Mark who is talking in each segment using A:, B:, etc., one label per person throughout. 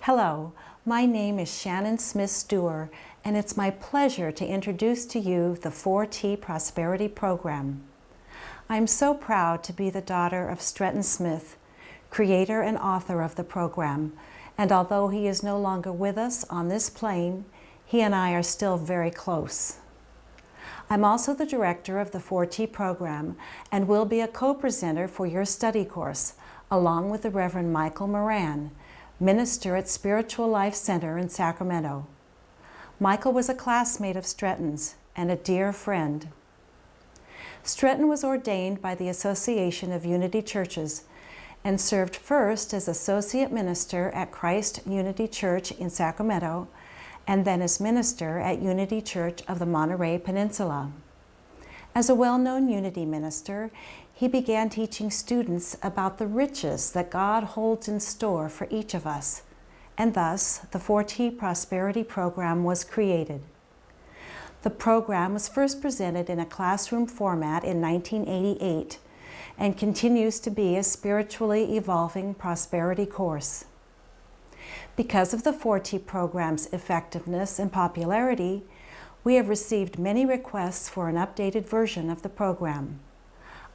A: Hello, my name is Shannon Smith-Stewart, and it's my pleasure to introduce to you the 4T Prosperity Program. I'm so proud to be the daughter of Stretton Smith, creator and author of the program, and although he is no longer with us on this plane, he and I are still very close. I'm also the director of the 4T program and will be a co-presenter for your study course, along with the Reverend Michael Moran, minister at Spiritual Life Center in Sacramento. Michael was a classmate of Stretton's and a dear friend. Stretton was ordained by the Association of Unity Churches and served first as associate minister at Christ Unity Church in Sacramento and then as minister at Unity Church of the Monterey Peninsula. As a well-known Unity minister, he began teaching students about the riches that God holds in store for each of us, and thus the 4T Prosperity Program was created. The program was first presented in a classroom format in 1988 and continues to be a spiritually evolving prosperity course. Because of the 4T program's effectiveness and popularity, we have received many requests for an updated version of the program.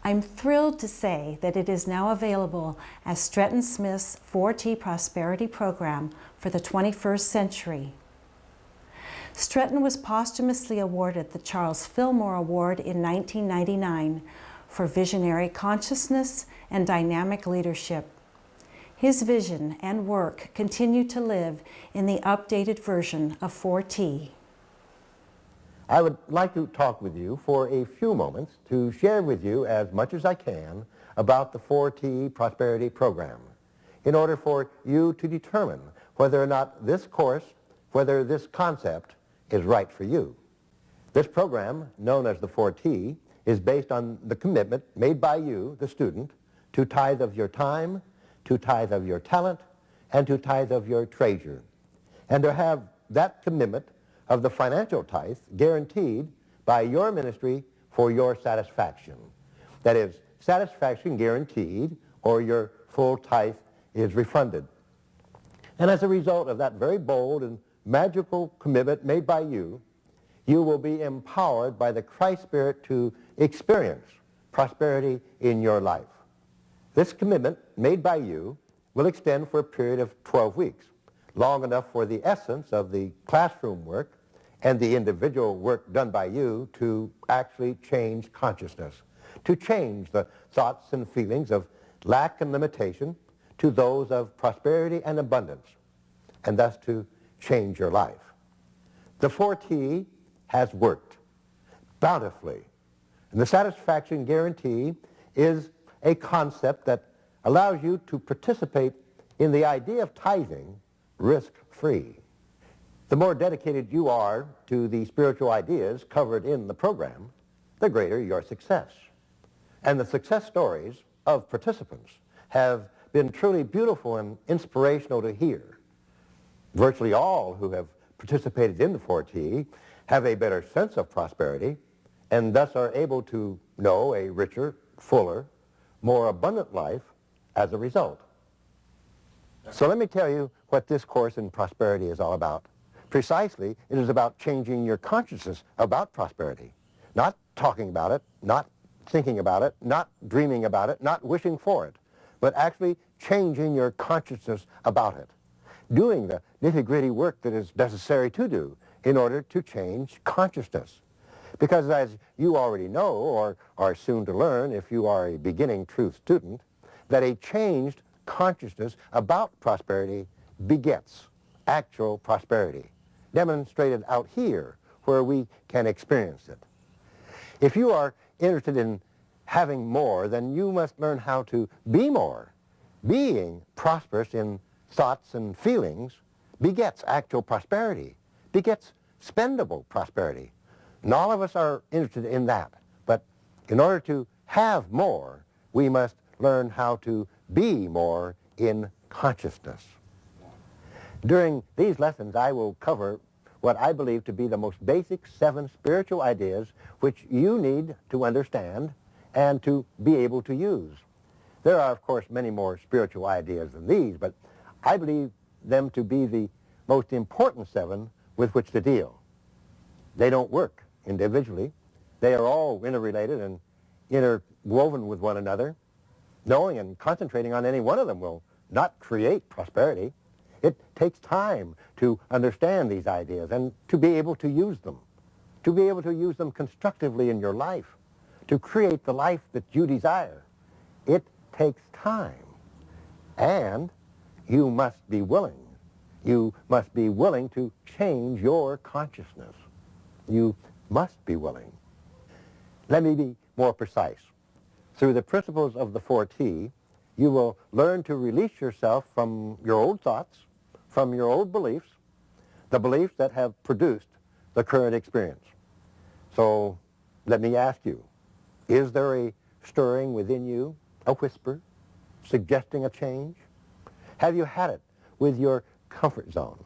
A: I'm thrilled to say that it is now available as Stretton Smith's 4T Prosperity Program for the 21st century. Stretton was posthumously awarded the Charles Fillmore Award in 1999 for visionary consciousness and dynamic leadership. His vision and work continue to live in the updated version of 4T.
B: I would like to talk with you for a few moments to share with you as much as I can about the 4T Prosperity Program in order for you to determine whether or not this course, whether this concept is right for you. This program, known as the 4T, is based on the commitment made by you, the student, to tithe of your time, to tithe of your talent, and to tithe of your treasure, and to have that commitment of the financial tithe guaranteed by your ministry for your satisfaction. That is, satisfaction guaranteed, or your full tithe is refunded. And as a result of that very bold and magical commitment made by you, you will be empowered by the Christ Spirit to experience prosperity in your life. This commitment made by you will extend for a period of 12 weeks, long enough for the essence of the classroom work and the individual work done by you to actually change consciousness, to change the thoughts and feelings of lack and limitation to those of prosperity and abundance, and thus to change your life. The 4T has worked bountifully, and the satisfaction guarantee is a concept that allows you to participate in the idea of tithing risk-free. The more dedicated you are to the spiritual ideas covered in the program, the greater your success. And the success stories of participants have been truly beautiful and inspirational to hear. Virtually all who have participated in the 4T have a better sense of prosperity and thus are able to know a richer, fuller, more abundant life as a result. So let me tell you what this course in prosperity is all about. Precisely, it is about changing your consciousness about prosperity. Not talking about it, not thinking about it, not dreaming about it, not wishing for it, but actually changing your consciousness about it. Doing the nitty-gritty work that is necessary to do in order to change consciousness. Because as you already know, or are soon to learn if you are a beginning truth student, that a changed consciousness about prosperity begets actual prosperity, demonstrated out here where we can experience it. If you are interested in having more, then you must learn how to be more. Being prosperous in thoughts and feelings begets actual prosperity, begets spendable prosperity. And all of us are interested in that. But in order to have more, we must learn how to be more in consciousness. During these lessons, I will cover what I believe to be the most basic 7 spiritual ideas which you need to understand and to be able to use. There are, of course, many more spiritual ideas than these, but I believe them to be the most important 7 with which to deal. They don't work individually. They are all interrelated and interwoven with one another. Knowing and concentrating on any one of them will not create prosperity. It takes time to understand these ideas and to be able to use them constructively in your life, to create the life that you desire. It takes time, and you must be willing. You must be willing to change your consciousness. You must be willing. Let me be more precise. Through the principles of the 4T, you will learn to release yourself from your old thoughts, from your old beliefs, the beliefs that have produced the current experience. So let me ask you, is there a stirring within you, a whisper, suggesting a change? Have you had it with your comfort zone?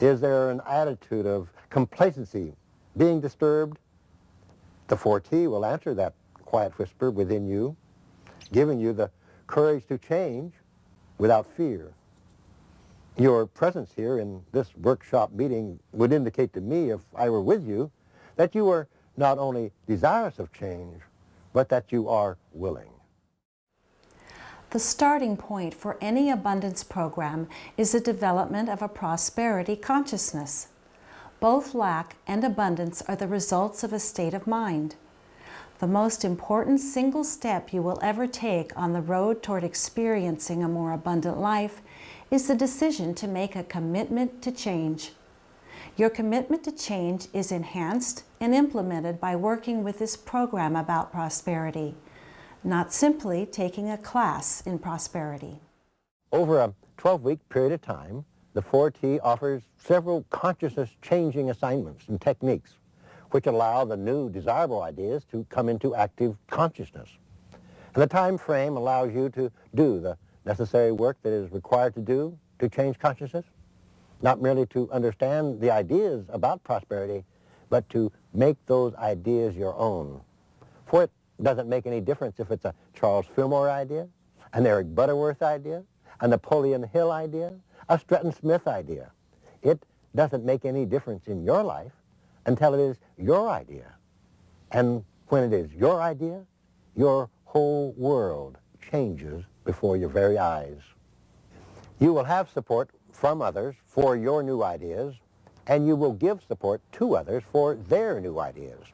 B: Is there an attitude of complacency being disturbed? The 4T will answer that quiet whisper within you, giving you the courage to change without fear. Your presence here in this workshop meeting would indicate to me, if I were with you, that you are not only desirous of change, but that you are willing.
A: The starting point for any abundance program is the development of a prosperity consciousness. Both lack and abundance are the results of a state of mind. The most important single step you will ever take on the road toward experiencing a more abundant life is the decision to make a commitment to change. Your commitment to change is enhanced and implemented by working with this program about prosperity, not simply taking a class in prosperity.
B: Over a 12-week period of time, the 4T offers several consciousness-changing assignments and techniques which allow the new desirable ideas to come into active consciousness. And the time frame allows you to do the necessary work that is required to do to change consciousness, not merely to understand the ideas about prosperity, but to make those ideas your own. For it doesn't make any difference if it's a Charles Fillmore idea, an Eric Butterworth idea, a Napoleon Hill idea, a Stretton Smith idea. It doesn't make any difference in your life until it is your idea. And when it is your idea, your whole world changes before your very eyes. You will have support from others for your new ideas, and you will give support to others for their new ideas.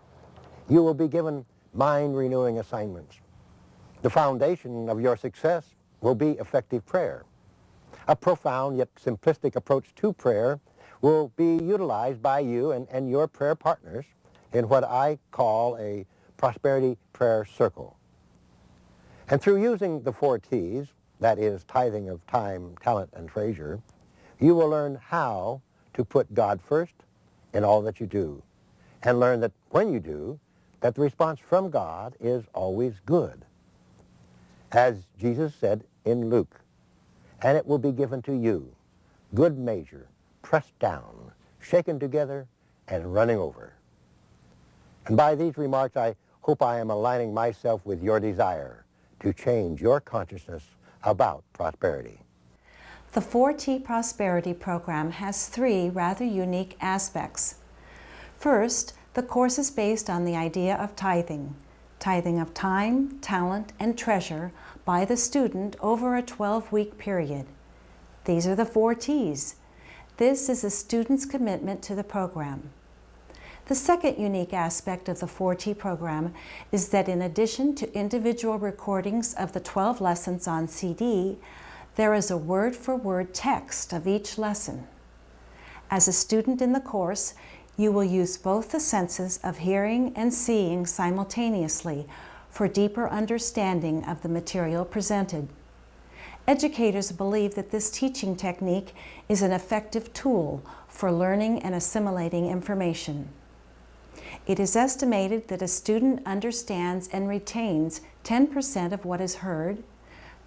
B: You will be given mind-renewing assignments. The foundation of your success will be effective prayer. A profound yet simplistic approach to prayer will be utilized by you and your prayer partners in what I call a prosperity prayer circle. And through using the 4 T's, that is tithing of time, talent, and treasure, you will learn how to put God first in all that you do, and learn that when you do, that the response from God is always good. As Jesus said in Luke, "And it will be given to you, good measure, pressed down, shaken together, and running over." And by these remarks, I hope I am aligning myself with your desire to change your consciousness about prosperity.
A: The 4T Prosperity Program has 3 rather unique aspects. First, the course is based on the idea of tithing of time, talent, and treasure by the student over a 12-week period. These are the 4 T's. This is the student's commitment to the program. The second unique aspect of the 4T program is that in addition to individual recordings of the 12 lessons on CD, there is a word-for-word text of each lesson. As a student in the course, you will use both the senses of hearing and seeing simultaneously for deeper understanding of the material presented. Educators believe that this teaching technique is an effective tool for learning and assimilating information. It is estimated that a student understands and retains 10% of what is heard,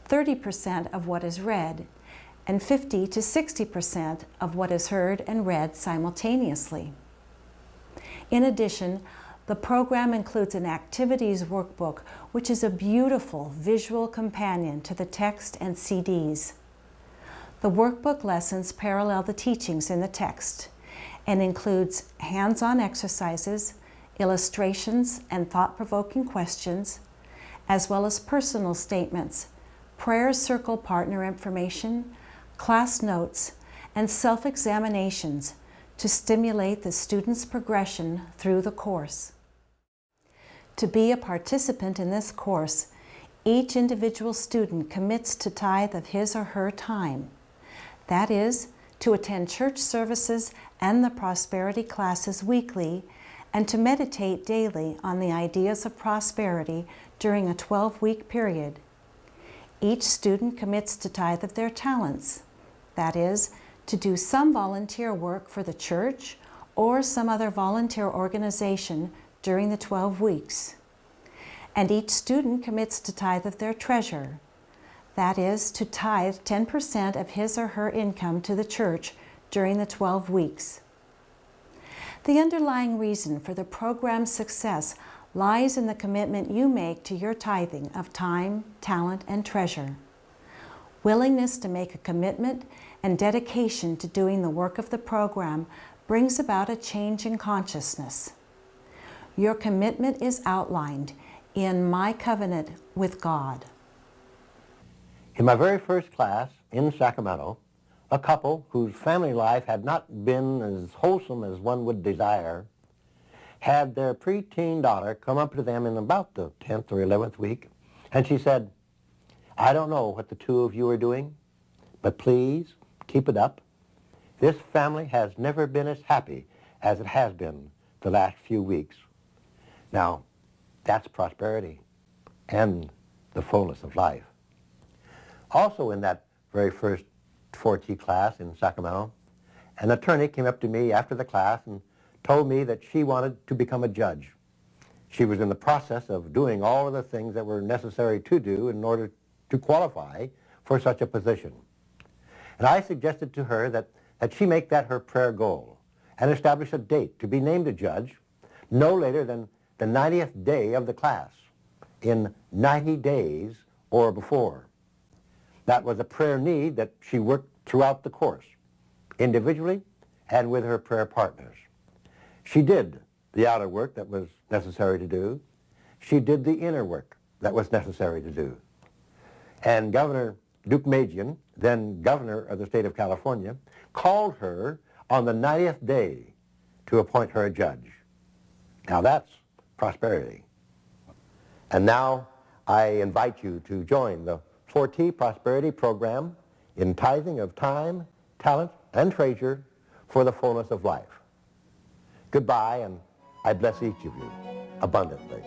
A: 30% of what is read, and 50 to 60% of what is heard and read simultaneously. In addition, the program includes an activities workbook, which is a beautiful visual companion to the text and CDs. The workbook lessons parallel the teachings in the text and includes hands-on exercises, illustrations, and thought-provoking questions, as well as personal statements, prayer circle partner information, class notes, and self-examinations to stimulate the student's progression through the course. To be a participant in this course, each individual student commits to tithe of his or her time. That is, to attend church services and the prosperity classes weekly, and to meditate daily on the ideas of prosperity during a 12-week period. Each student commits to tithe of their talents. That is, to do some volunteer work for the church or some other volunteer organization during the 12 weeks. And each student commits to tithe of their treasure. That is, to tithe 10% of his or her income to the church during the 12 weeks. The underlying reason for the program's success lies in the commitment you make to your tithing of time, talent, and treasure. Willingness to make a commitment and dedication to doing the work of the program brings about a change in consciousness. Your commitment is outlined in My Covenant with God.
B: In my very first class in Sacramento, a couple whose family life had not been as wholesome as one would desire had their preteen daughter come up to them in about the 10th or 11th week, and she said, "I don't know what the two of you are doing, but please keep it up. This family has never been as happy as it has been the last few weeks." Now, that's prosperity and the fullness of life. Also in that very first 4T class in Sacramento, an attorney came up to me after the class and told me that she wanted to become a judge. She was in the process of doing all of the things that were necessary to do in order to qualify for such a position. And I suggested to her that she make that her prayer goal and establish a date to be named a judge no later than the 90th day of the class, in 90 days or before. That was a prayer need that she worked throughout the course, individually and with her prayer partners. She did the outer work that was necessary to do. She did the inner work that was necessary to do. And Governor Deukmejian, then governor of the state of California, called her on the 90th day to appoint her a judge. Now that's prosperity. And now I invite you to join the 4T Prosperity Program in tithing of time, talent, and treasure for the fullness of life. Goodbye, and I bless each of you abundantly.